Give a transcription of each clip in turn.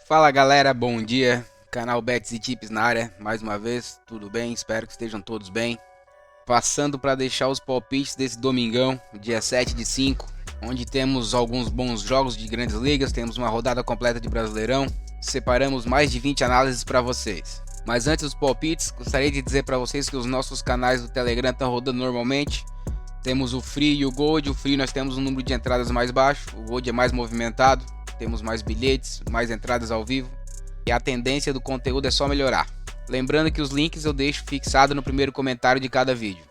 Fala galera, bom dia. Canal Bets e Tips na área, mais uma vez, tudo bem? Espero que estejam todos bem. Passando para deixar os palpites desse domingão, dia 7/5, onde temos alguns bons jogos de grandes ligas, temos uma rodada completa de Brasileirão, separamos mais de 20 análises para vocês. Mas antes dos palpites, gostaria de dizer para vocês que os nossos canais do Telegram estão rodando normalmente. Temos o Free e o Gold. O Free nós temos um número de entradas mais baixo, o Gold é mais movimentado, temos mais bilhetes, mais entradas ao vivo. E a tendência do conteúdo é só melhorar. Lembrando que os links eu deixo fixado no primeiro comentário de cada vídeo.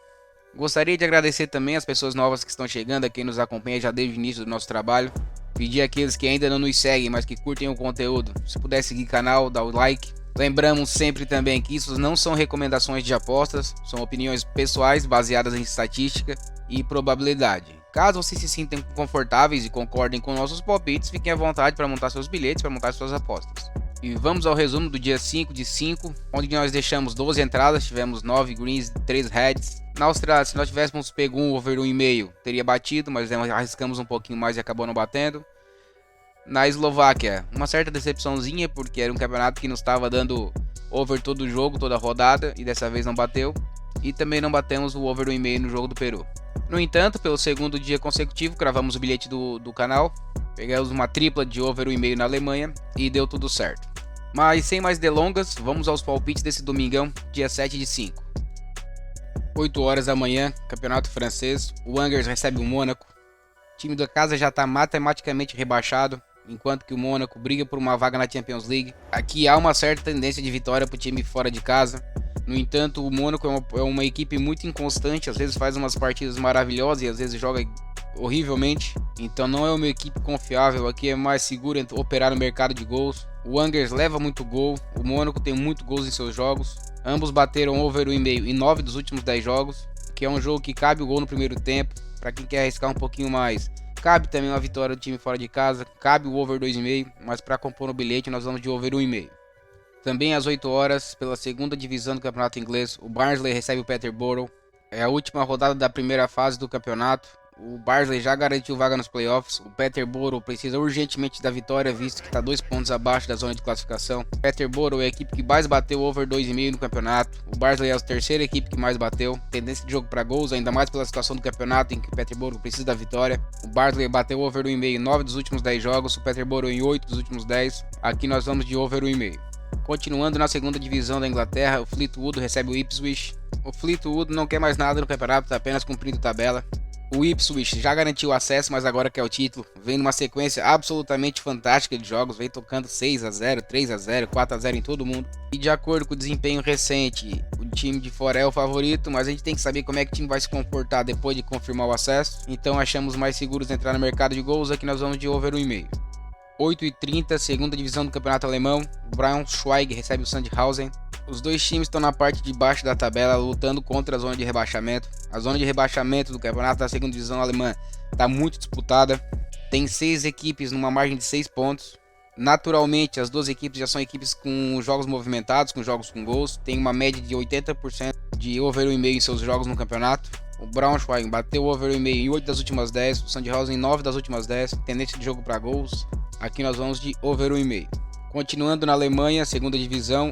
Gostaria de agradecer também as pessoas novas que estão chegando, a quem nos acompanha já desde o início do nosso trabalho. Pedir àqueles que ainda não nos seguem, mas que curtem o conteúdo, se puder seguir o canal, dá o like. Lembramos sempre também que isso não são recomendações de apostas, são opiniões pessoais baseadas em estatística e probabilidade. Caso vocês se sintam confortáveis e concordem com nossos palpites, fiquem à vontade para montar seus bilhetes, para montar suas apostas. E vamos ao resumo do dia 5/5, onde nós deixamos 12 entradas, tivemos 9 greens e 3 reds. Na Austrália, se nós tivéssemos pego um over 1,5, teria batido, mas arriscamos um pouquinho mais e acabou não batendo. Na Eslováquia, uma certa decepçãozinha, porque era um campeonato que nos estava dando over todo o jogo, toda a rodada, e dessa vez não bateu. E também não batemos o over 1,5 no jogo do Peru. No entanto, pelo segundo dia consecutivo, cravamos o bilhete do canal, pegamos uma tripla de over 1,5 na Alemanha e deu tudo certo. Mas sem mais delongas, vamos aos palpites desse domingão, dia 7/5. 8 horas da manhã, campeonato francês, o Angers recebe o Mônaco. O time da casa já está matematicamente rebaixado, enquanto que o Mônaco briga por uma vaga na Champions League. Aqui há uma certa tendência de vitória para o time fora de casa. No entanto, o Mônaco é uma equipe muito inconstante, às vezes faz umas partidas maravilhosas e às vezes joga horrivelmente. Então não é uma equipe confiável, aqui é mais seguro operar no mercado de gols. O Angers leva muito gol, o Mônaco tem muito gols em seus jogos. Ambos bateram over 1,5 em 9 dos últimos 10 jogos, que é um jogo que cabe o gol no primeiro tempo. Para quem quer arriscar um pouquinho mais, cabe também uma vitória do time fora de casa, cabe o over 2,5, mas para compor no bilhete nós vamos de over 1,5. Também às 8 horas, pela segunda divisão do campeonato inglês, o Barnsley recebe o Peterborough. É a última rodada da primeira fase do campeonato. O Barnsley já garantiu vaga nos playoffs. O Peterborough precisa urgentemente da vitória, visto que está 2 pontos abaixo da zona de classificação. O Peterborough é a equipe que mais bateu over 2,5 no campeonato. O Barnsley é a terceira equipe que mais bateu. Tendência de jogo para gols, ainda mais pela situação do campeonato em que o Peterborough precisa da vitória. O Barnsley bateu over 1,5 em 9 dos últimos 10 jogos. O Peterborough em 8 dos últimos 10. Aqui nós vamos de over 1,5. Continuando na segunda divisão da Inglaterra, o Fleetwood recebe o Ipswich. O Fleetwood não quer mais nada no campeonato, está apenas cumprindo tabela. O Ipswich já garantiu o acesso, mas agora quer o título. Vem numa sequência absolutamente fantástica de jogos, vem tocando 6-0, 3-0, 4-0 em todo mundo. E de acordo com o desempenho recente, o time de fora é o favorito, mas a gente tem que saber como é que o time vai se comportar depois de confirmar o acesso. Então achamos mais seguros entrar no mercado de gols, aqui nós vamos de over 1,5. 8h30, segunda divisão do campeonato alemão, o Braunschweig recebe o Sandhausen. Os dois times estão na parte de baixo da tabela, lutando contra a zona de rebaixamento. A zona de rebaixamento do campeonato da segunda divisão alemã está muito disputada. Tem 6 equipes numa margem de 6 pontos. Naturalmente, as duas equipes já são equipes com jogos movimentados, com jogos com gols. Tem uma média de 80% de over 1,5 em seus jogos no campeonato. O Braunschweig bateu over 1,5 em 8 das últimas 10, o Sandhausen em 9 das últimas 10. Tendência de jogo para gols. Aqui nós vamos de over 1,5. Continuando na Alemanha, segunda divisão,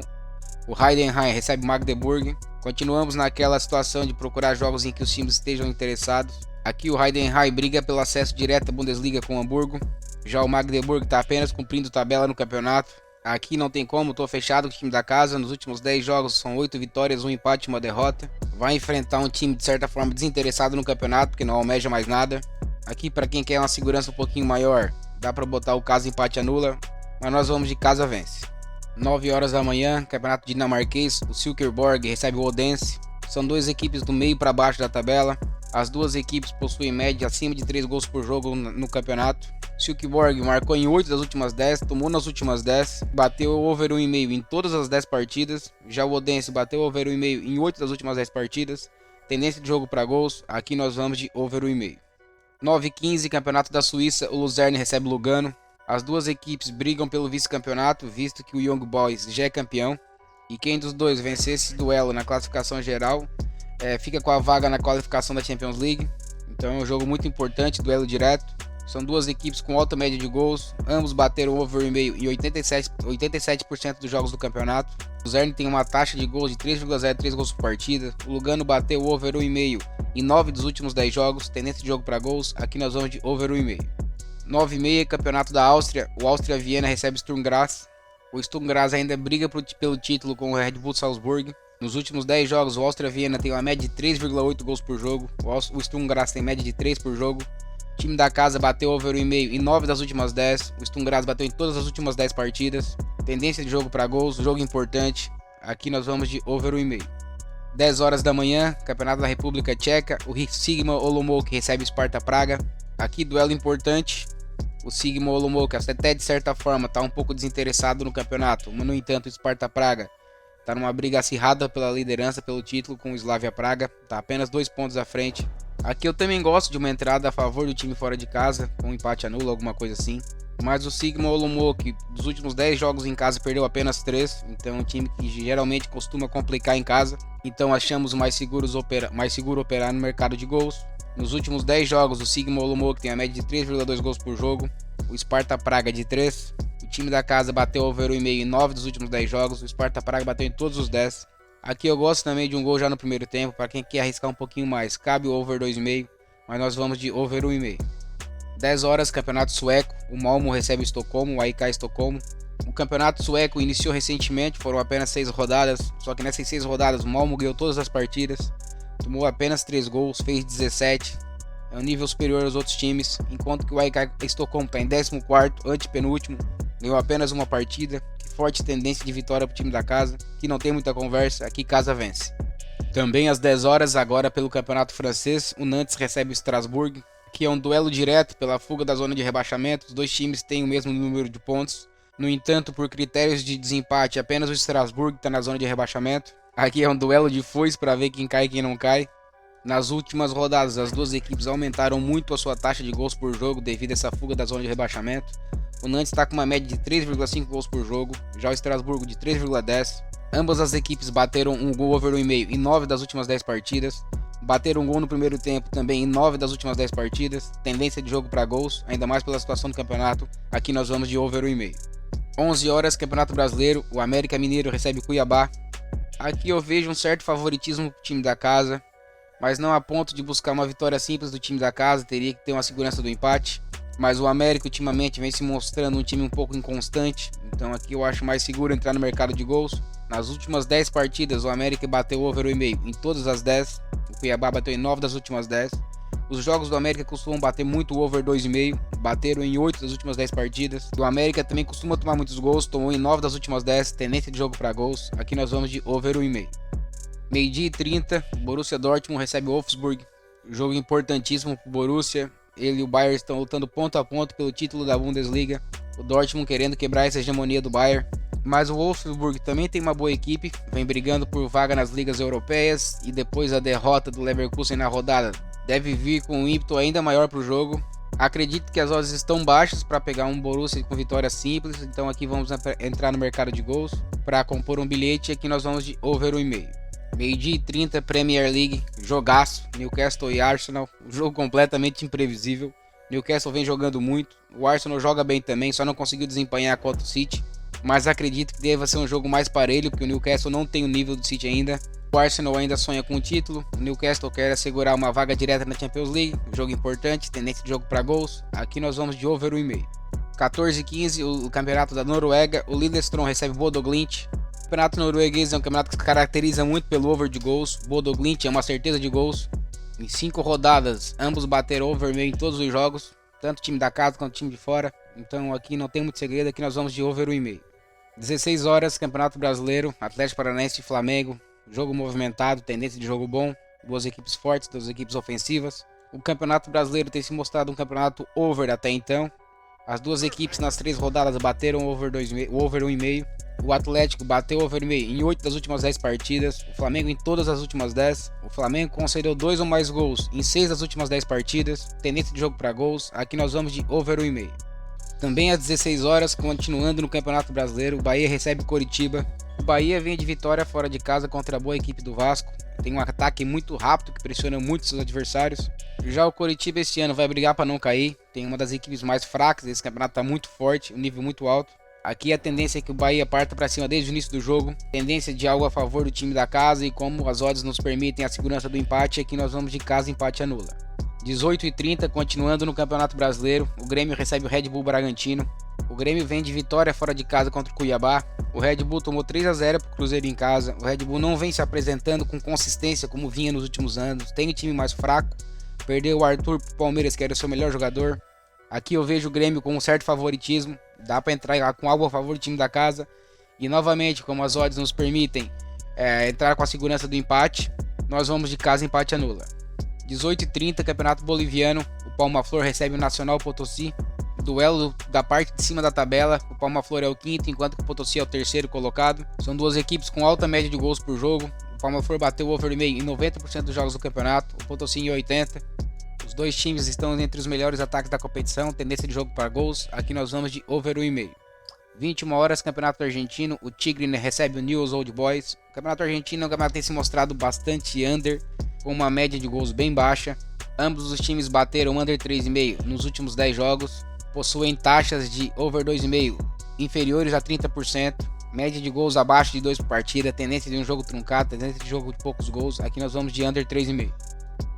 o Heidenheim recebe o Magdeburg. Continuamos naquela situação de procurar jogos em que os times estejam interessados. Aqui o Heidenheim briga pelo acesso direto à Bundesliga com o Hamburgo. Já o Magdeburg está apenas cumprindo tabela no campeonato. Aqui não tem como, estou fechado com o time da casa. Nos últimos 10 jogos são 8 vitórias, 1 empate e 1 derrota. Vai enfrentar um time de certa forma desinteressado no campeonato, porque não almeja mais nada. Aqui para quem quer uma segurança um pouquinho maior, dá para botar o caso empate anula, mas nós vamos de casa vence. 9 horas da manhã, campeonato dinamarquês, o Silkeborg recebe o Odense. São duas equipes do meio para baixo da tabela. As duas equipes possuem média acima de 3 gols por jogo no campeonato. Silkeborg marcou em 8 das últimas 10, tomou nas últimas 10, bateu over 1,5 em todas as 10 partidas. Já o Odense bateu over 1,5 em 8 das últimas 10 partidas. Tendência de jogo para gols, aqui nós vamos de over 1,5. 9h15, campeonato da Suíça, o Luzerne recebe o Lugano. As duas equipes brigam pelo vice-campeonato, visto que o Young Boys já é campeão. E quem dos dois vencer esse duelo na classificação geral, fica com a vaga na qualificação da Champions League. Então é um jogo muito importante, duelo direto. São duas equipes com alta média de gols, ambos bateram over 1,5 em 87% dos jogos do campeonato. O Zerni tem uma taxa de gols de 3,03 gols por partida. O Lugano bateu over 1,5 em 9 dos últimos 10 jogos, tendência de jogo para gols. Aqui nós vamos de over 1,5. 9,5, campeonato da Áustria. O Áustria Viena recebe Sturm Graz. O Sturm Graz ainda briga pelo título com o Red Bull Salzburg. Nos últimos 10 jogos, o Áustria Viena tem uma média de 3,8 gols por jogo. O Sturm Graz tem média de 3 por jogo. O time da casa bateu over 1,5 em 9 das últimas 10. O Sturm Graz bateu em todas as últimas 10 partidas. Tendência de jogo para gols, jogo importante. Aqui nós vamos de over 1,5. 10 horas da manhã, Campeonato da República Tcheca. O Sigma Olomouc recebe o Sparta Praga. Aqui duelo importante. O Sigma Olomouc até de certa forma está um pouco desinteressado no campeonato. Mas, no entanto, o Sparta Praga está numa briga acirrada pela liderança, pelo título com o Slavia Praga. Está apenas 2 pontos à frente. Aqui eu também gosto de uma entrada a favor do time fora de casa, com um empate anulo, alguma coisa assim. Mas o Sigma Olomouc, dos últimos 10 jogos em casa, perdeu apenas 3. Então é um time que geralmente costuma complicar em casa. Então achamos mais seguro operar no mercado de gols. Nos últimos 10 jogos, o Sigma Olomouc tem a média de 3,2 gols por jogo. O Sparta Praga de 3. O time da casa bateu over 1,5 em 9 dos últimos 10 jogos. O Sparta Praga bateu em todos os 10. Aqui eu gosto também de um gol já no primeiro tempo, para quem quer arriscar um pouquinho mais. Cabe o over 2,5, mas nós vamos de over 1,5. 10 horas, campeonato sueco. O Malmo recebe o Estocolmo, o AIK Estocolmo. O campeonato sueco iniciou recentemente, foram apenas 6 rodadas. Só que nessas 6 rodadas o Malmo ganhou todas as partidas. Tomou apenas 3 gols, fez 17. É um nível superior aos outros times. Enquanto que o AIK Estocolmo está em 14º, antepenúltimo. Ganhou apenas uma partida. Forte tendência de vitória para o time da casa, que não tem muita conversa, aqui casa vence. Também às 10 horas, agora pelo campeonato francês, o Nantes recebe o Strasbourg, que é um duelo direto pela fuga da zona de rebaixamento. Os dois times têm o mesmo número de pontos. No entanto, por critérios de desempate, apenas o Strasbourg está na zona de rebaixamento. Aqui é um duelo de foice para ver quem cai e quem não cai. Nas últimas rodadas, as duas equipes aumentaram muito a sua taxa de gols por jogo devido a essa fuga da zona de rebaixamento. O Nantes está com uma média de 3,5 gols por jogo, já o Estrasburgo de 3,10. Ambas as equipes bateram um gol over 1,5 em 9 das últimas 10 partidas. Bateram um gol no primeiro tempo também em 9 das últimas 10 partidas. Tendência de jogo para gols, ainda mais pela situação do campeonato. Aqui nós vamos de over 1,5. 11 horas, Campeonato Brasileiro. O América Mineiro recebe o Cuiabá. Aqui eu vejo um certo favoritismo para o time da casa, mas não a ponto de buscar uma vitória simples do time da casa. Teria que ter uma segurança do empate. Mas o América ultimamente vem se mostrando um time um pouco inconstante. Então aqui eu acho mais seguro entrar no mercado de gols. Nas últimas 10 partidas o América bateu over 1,5 em todas as 10. O Cuiabá bateu em 9 das últimas 10. Os jogos do América costumam bater muito over 2,5. Bateram em 8 das últimas 10 partidas. O América também costuma tomar muitos gols. Tomou em 9 das últimas 10. Tendência de jogo para gols. Aqui nós vamos de over 1,5. Meio-dia e 30. Borussia Dortmund recebe o Wolfsburg. Jogo importantíssimo para o Borussia. Ele e o Bayern estão lutando ponto a ponto pelo título da Bundesliga. O Dortmund querendo quebrar essa hegemonia do Bayern. Mas o Wolfsburg também tem uma boa equipe. Vem brigando por vaga nas ligas europeias. E depois da derrota do Leverkusen na rodada, deve vir com um ímpeto ainda maior para o jogo. Acredito que as odds estão baixas para pegar um Borussia com vitória simples. Então aqui vamos entrar no mercado de gols para compor um bilhete. Aqui nós vamos de over 1,5. Meio-dia e 30, Premier League, jogaço, Newcastle e Arsenal, um jogo completamente imprevisível. Newcastle vem jogando muito, o Arsenal joga bem também, só não conseguiu desempenhar contra o City. Mas acredito que deva ser um jogo mais parelho, porque o Newcastle não tem o nível do City ainda. O Arsenal ainda sonha com o título, o Newcastle quer assegurar uma vaga direta na Champions League, jogo importante, tendência de jogo para gols. Aqui nós vamos de over 1,5. 14h15, o campeonato da Noruega, o Lillestrøm recebe o Bodo Glimt. O campeonato norueguês é um campeonato que se caracteriza muito pelo over de gols. Bodo Glimt é uma certeza de gols. Em 5 rodadas, ambos bateram over meio em todos os jogos, tanto o time da casa quanto o time de fora. Então aqui não tem muito segredo, aqui nós vamos de over 1,5. 16 horas, Campeonato Brasileiro, Atlético Paranaense e Flamengo. Jogo movimentado, tendência de jogo bom. Duas equipes fortes, duas equipes ofensivas. O Campeonato Brasileiro tem se mostrado um campeonato over até então. As duas equipes nas 3 rodadas bateram over 1,5. O Atlético bateu over 1,5 em 8 das últimas 10 partidas. O Flamengo em todas as últimas 10. O Flamengo concedeu 2 ou mais gols em 6 das últimas 10 partidas. Tendência de jogo para gols. Aqui nós vamos de over 1,5. Também às 16 horas, continuando no Campeonato Brasileiro, o Bahia recebe o Coritiba. O Bahia vem de vitória fora de casa contra a boa equipe do Vasco. Tem um ataque muito rápido que pressiona muito seus adversários. Já o Coritiba este ano vai brigar para não cair. Tem uma das equipes mais fracas, esse campeonato está muito forte, um nível muito alto. Aqui a tendência é que o Bahia parta para cima desde o início do jogo. Tendência de algo a favor do time da casa, e como as odds nos permitem a segurança do empate, aqui nós vamos de casa, empate anula. 18h30, continuando no Campeonato Brasileiro, o Grêmio recebe o Red Bull Bragantino. O Grêmio vem de vitória fora de casa contra o Cuiabá. O Red Bull tomou 3-0 para o Cruzeiro em casa. O Red Bull não vem se apresentando com consistência como vinha nos últimos anos. Tem um time mais fraco. Perdeu o Arthur pro Palmeiras, que era o seu melhor jogador. Aqui eu vejo o Grêmio com um certo favoritismo. Dá para entrar lá com algo a favor do time da casa. E novamente, como as odds nos permitem entrar com a segurança do empate, nós vamos de casa, empate anula. 18h30, Campeonato Boliviano. O Palma-Flor recebe o Nacional Potosí. Duelo da parte de cima da tabela. O Palma-Flor é o quinto, enquanto que o Potosí é o terceiro colocado. São duas equipes com alta média de gols por jogo. O Palma-Flor bateu o over-meio em 90% dos jogos do campeonato, o Potosí em 80%. Os dois times estão entre os melhores ataques da competição, tendência de jogo para gols. Aqui nós vamos de over 1,5. 21h, Campeonato Argentino. O Tigre recebe o Newell's Old Boys. O Campeonato Argentino é um campeonato que tem se mostrado bastante under, com uma média de gols bem baixa. Ambos os times bateram under 3,5 nos últimos 10 jogos. Possuem taxas de over 2,5 inferiores a 30%. Média de gols abaixo de 2 por partida. Tendência de um jogo truncado, tendência de jogo de poucos gols. Aqui nós vamos de under 3,5.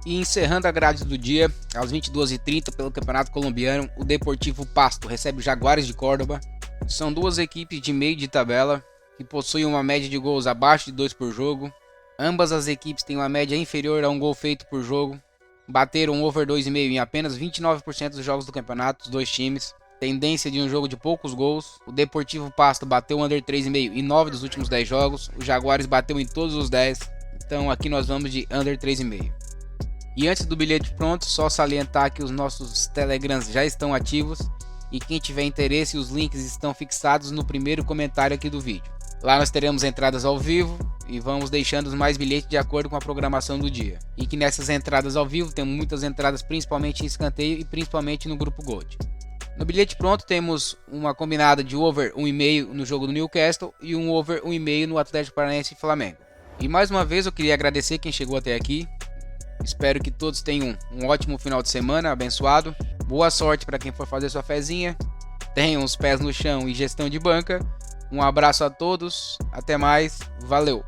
E encerrando a grade do dia, às 22h30 pelo Campeonato Colombiano, o Deportivo Pasto recebe o Jaguares de Córdoba. São duas equipes de meio de tabela que possuem uma média de gols abaixo de 2 por jogo. Ambas as equipes têm uma média inferior a um gol feito por jogo. Bateram over 2,5 em apenas 29% dos jogos do campeonato, os dois times. Tendência de um jogo de poucos gols. O Deportivo Pasto bateu under 3,5 em 9 dos últimos 10 jogos. O Jaguares bateu em todos os 10. Então aqui nós vamos de under 3,5. E antes do bilhete pronto, só salientar que os nossos Telegrams já estão ativos. E quem tiver interesse, os links estão fixados no primeiro comentário aqui do vídeo. Lá nós teremos entradas ao vivo e vamos deixando mais bilhetes de acordo com a programação do dia. E que nessas entradas ao vivo temos muitas entradas principalmente em escanteio e principalmente no grupo Gold. No bilhete pronto temos uma combinada de over 1,5 no jogo do Newcastle e um over 1,5 no Atlético Paranaense e Flamengo. E mais uma vez eu queria agradecer quem chegou até aqui. Espero que todos tenham um ótimo final de semana abençoado. Boa sorte para quem for fazer sua fezinha. Tenham os pés no chão e gestão de banca. Um abraço a todos, até mais, valeu!